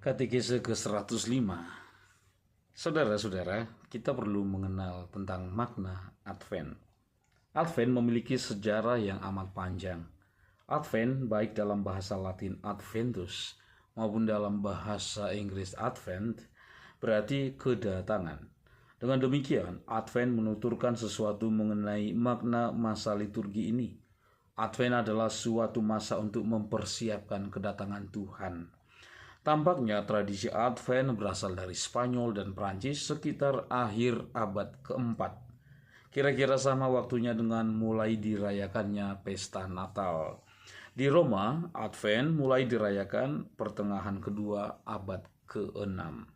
Katekese ke-105. Saudara-saudara, kita perlu mengenal tentang makna Advent. Advent memiliki sejarah yang amat panjang. Advent baik dalam bahasa Latin Adventus maupun dalam bahasa Inggris Advent berarti kedatangan. Dengan demikian, Advent menuturkan sesuatu mengenai makna masa liturgi ini. Advent adalah suatu masa untuk mempersiapkan kedatangan Tuhan. Tampaknya tradisi Advent berasal dari Spanyol dan Prancis sekitar akhir abad keempat. Kira-kira sama waktunya dengan mulai dirayakannya pesta Natal. Di Roma, Advent mulai dirayakan pertengahan kedua abad ke-6.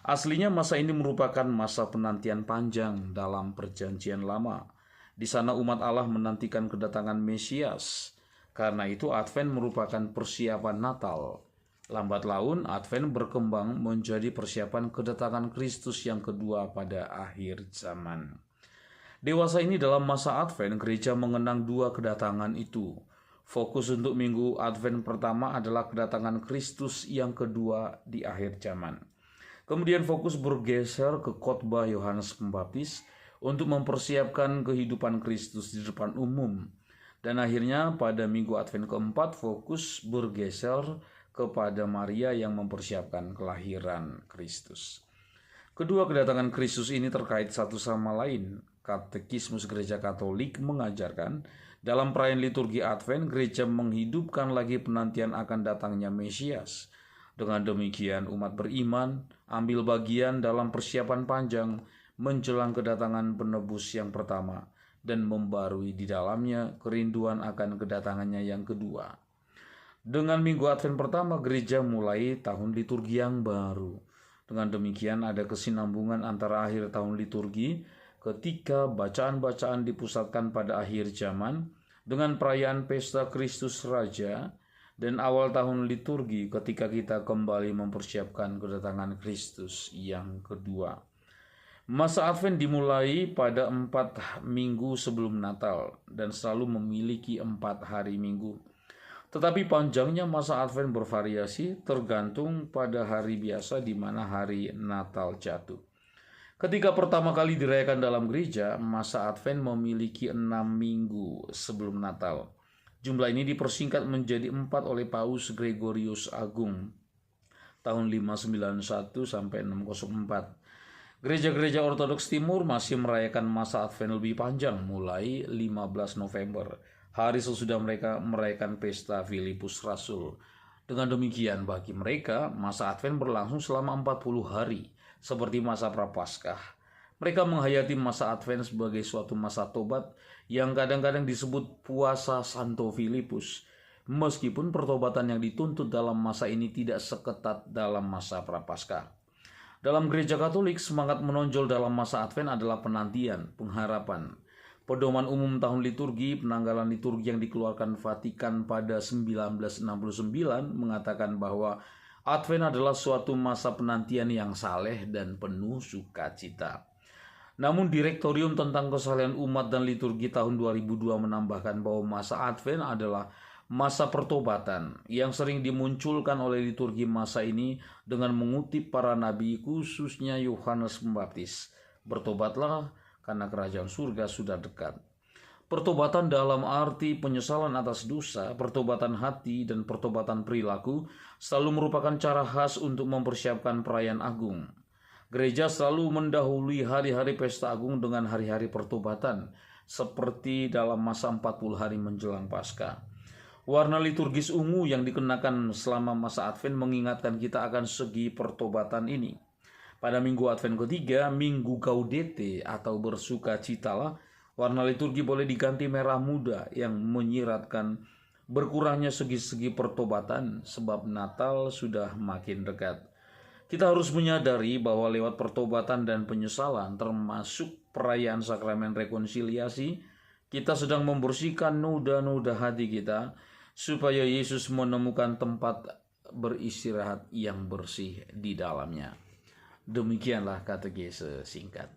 Aslinya masa ini merupakan masa penantian panjang dalam perjanjian lama. Di sana umat Allah menantikan kedatangan Mesias. Karena itu Advent merupakan persiapan Natal. Lambat laun, Advent berkembang menjadi persiapan kedatangan Kristus yang kedua pada akhir zaman. Dewasa ini dalam masa Advent, gereja mengenang dua kedatangan itu. Fokus untuk minggu Advent pertama adalah kedatangan Kristus yang kedua di akhir zaman. Kemudian fokus bergeser ke khotbah Yohanes Pembaptis untuk mempersiapkan kehidupan Kristus di depan umum. Dan akhirnya pada minggu Advent keempat, fokus bergeser kepada Maria yang mempersiapkan kelahiran Kristus. Kedua kedatangan Kristus ini terkait satu sama lain. Katekismus Gereja Katolik mengajarkan dalam perayaan liturgi Advent, gereja menghidupkan lagi penantian akan datangnya Mesias. Dengan demikian, umat beriman ambil bagian dalam persiapan panjang menjelang kedatangan penebus yang pertama dan membarui di dalamnya kerinduan akan kedatangannya yang kedua. Dengan minggu Advent pertama, gereja mulai tahun liturgi yang baru. Dengan demikian ada kesinambungan antara akhir tahun liturgi ketika bacaan-bacaan dipusatkan pada akhir zaman dengan perayaan pesta Kristus Raja dan awal tahun liturgi ketika kita kembali mempersiapkan kedatangan Kristus yang kedua. Masa Advent dimulai pada 4 minggu sebelum Natal dan selalu memiliki 4 hari minggu. Tetapi panjangnya masa Advent bervariasi tergantung pada hari biasa di mana hari Natal jatuh. Ketika pertama kali dirayakan dalam gereja, masa Advent memiliki 6 minggu sebelum Natal. Jumlah ini dipersingkat menjadi 4 oleh Paus Gregorius Agung tahun 591 sampai 604. Gereja-gereja Ortodoks Timur masih merayakan masa Advent lebih panjang mulai 15 November. Hari sesudah mereka merayakan pesta Filipus Rasul. Dengan demikian bagi mereka, masa Advent berlangsung selama 40 hari, seperti masa Prapaskah. Mereka menghayati masa Advent sebagai suatu masa tobat yang kadang-kadang disebut puasa Santo Filipus, meskipun pertobatan yang dituntut dalam masa ini tidak seketat dalam masa Prapaskah. Dalam gereja Katolik, semangat menonjol dalam masa Advent adalah penantian, pengharapan. Pedoman umum tahun liturgi, penanggalan liturgi yang dikeluarkan Vatikan pada 1969 mengatakan bahwa Advent adalah suatu masa penantian yang saleh dan penuh sukacita. Namun Direktorium tentang Kesalehan Umat dan Liturgi tahun 2002 menambahkan bahwa masa Advent adalah masa pertobatan yang sering dimunculkan oleh liturgi masa ini dengan mengutip para nabi khususnya Yohanes Pembaptis. Bertobatlah karena kerajaan surga sudah dekat. Pertobatan dalam arti penyesalan atas dosa, pertobatan hati, dan pertobatan perilaku selalu merupakan cara khas untuk mempersiapkan perayaan agung. Gereja selalu mendahului hari-hari pesta agung dengan hari-hari pertobatan, seperti dalam masa 40 hari menjelang Paskah. Warna liturgis ungu yang dikenakan selama masa Advent mengingatkan kita akan segi pertobatan ini. Pada minggu Advent ketiga, minggu Gaudete atau bersukacitalah, warna liturgi boleh diganti merah muda yang menyiratkan berkurangnya segi-segi pertobatan sebab Natal sudah makin dekat. Kita harus menyadari bahwa lewat pertobatan dan penyesalan termasuk perayaan sakramen rekonsiliasi, kita sedang membersihkan noda-noda hati kita supaya Yesus menemukan tempat beristirahat yang bersih di dalamnya. Demikianlah katekese singkat.